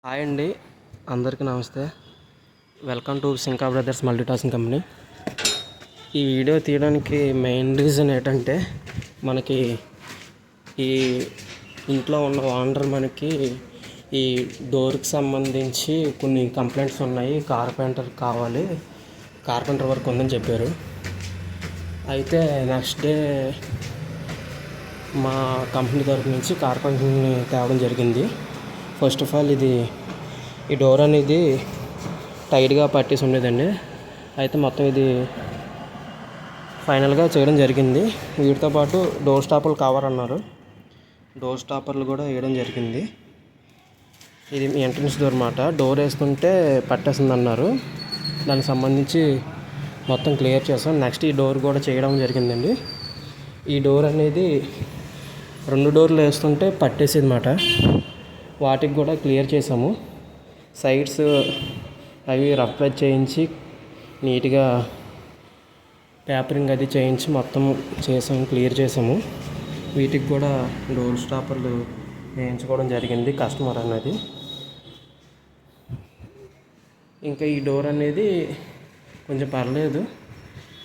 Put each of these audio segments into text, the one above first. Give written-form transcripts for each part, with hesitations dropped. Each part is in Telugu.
హాయ్ అండి, అందరికీ నమస్తే. Welcome to Sinka brothers multitasking company. ఈ వీడియో తీయడానికి మెయిన్ రీజన్ ఏంటంటే, మనకి ఈ ఇంట్లో ఉన్న ఓనర్ మనకి ఈ డోర్కి సంబంధించి కొన్ని కంప్లైంట్స్ ఉన్నాయి, కార్పెంటర్ కావాలి, కార్పెంటర్ వర్క్ ఉందని చెప్పారు. అయితే నెక్స్ట్ డే మా కంపెనీ తరపు నుంచి కార్పెంటర్ని తేవడం జరిగింది. ఫస్ట్ ఆఫ్ ఆల్ ఈ డోర్ అనేది టైట్గా పట్టేసి ఉండేదండి. అయితే మొత్తం ఇది ఫైనల్గా చేయడం జరిగింది. వీటితో పాటు డోర్ స్టాపర్లు కవర్ అన్నారు, డోర్ స్టాపర్లు కూడా వేయడం జరిగింది. ఇది మీ ఎంట్రన్స్ డోర్ మాట. డోర్ వేస్తుంటే పట్టేస్తుంది అన్నారు, దానికి సంబంధించి మొత్తం క్లియర్ చేసాం. నెక్స్ట్ ఈ డోర్ కూడా చేయడం జరిగిందండి. ఈ డోర్ అనేది 2 డోర్లు వేస్తుంటే పట్టేసేది మాట, వాటికి కూడా క్లియర్ చేసాము. సైడ్స్ అవి రఫ్ చేయించి నీట్గా పేపరింగ్ అది చేయించి మొత్తం చేసాము, క్లియర్ చేసాము. వీటికి కూడా డోర్ స్టాపర్లు వేయించుకోవడం జరిగింది కస్టమర్ అనేది. ఇంకా ఈ డోర్ అనేది కొంచెం పర్లేదు.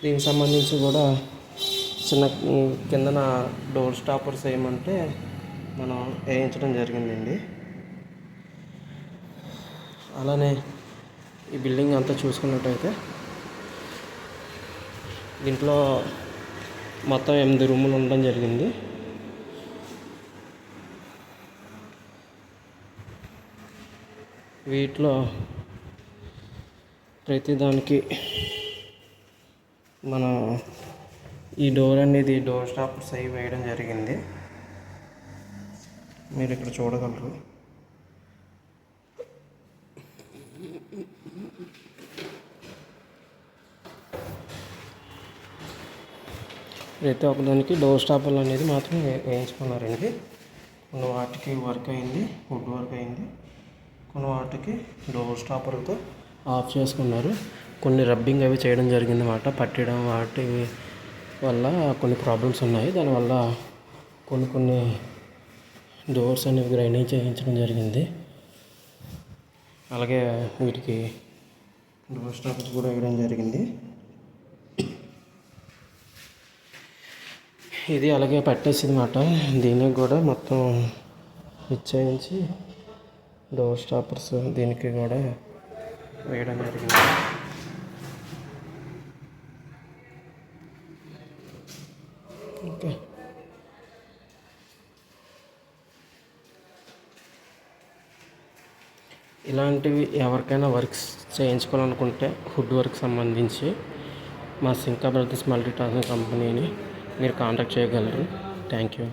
దీనికి సంబంధించి కూడా చిన్న కిందన డోర్ స్టాపర్స్ వేయమంటే మనం వేయించడం జరిగిందండి. అలానే ఈ బిల్డింగ్ అంతా చూసుకున్నట్టయితే దీంట్లో మొత్తం 8 రూములు ఉండడం జరిగింది. వీటిలో ప్రతిదానికి మన ఈ డోర్ అనేది డోర్ స్టాపర్స్ అవి వేయడం జరిగింది. మీరు ఇక్కడ చూడగలరు. ప్రతి ఒక్కదానికి డోర్ స్టాపర్లు అనేది మాత్రం వేయించుకున్నారండి. కొన్ని వాటికి వర్క్ అయింది, వుడ్ వర్క్ అయింది, కొన్ని వాటికి డోర్ స్టాపర్లతో ఆఫ్ చేసుకున్నారు. కొన్ని రబ్బింగ్ అవి చేయడం జరిగింది అన్నమాట. పట్టడం వాటి వల్ల కొన్ని ప్రాబ్లమ్స్ ఉన్నాయి, దానివల్ల కొన్ని డోర్స్ అనేవి గ్రైండింగ్ చేయించడం జరిగింది. అలాగే వీటికి డోర్ స్టాపర్స్ కూడా వేయడం జరిగింది. ఇది అలాగే పట్టేసింది అన్నమాట. దీనికి కూడా మొత్తం ఇచ్చేయించి డోర్ స్టాపర్స్ దీనికి కూడా వేయడం జరిగింది. ఓకే, ఇలాంటివి ఎవరికైనా వర్క్స్ చేయించుకోవాలనుకుంటే వుడ్ వర్క్ సంబంధించి మా సింకా బ్రదర్స్ మల్టీటాస్కింగ్ కంపెనీని మీరు కాంటాక్ట్ చేయగలరు. Thank you.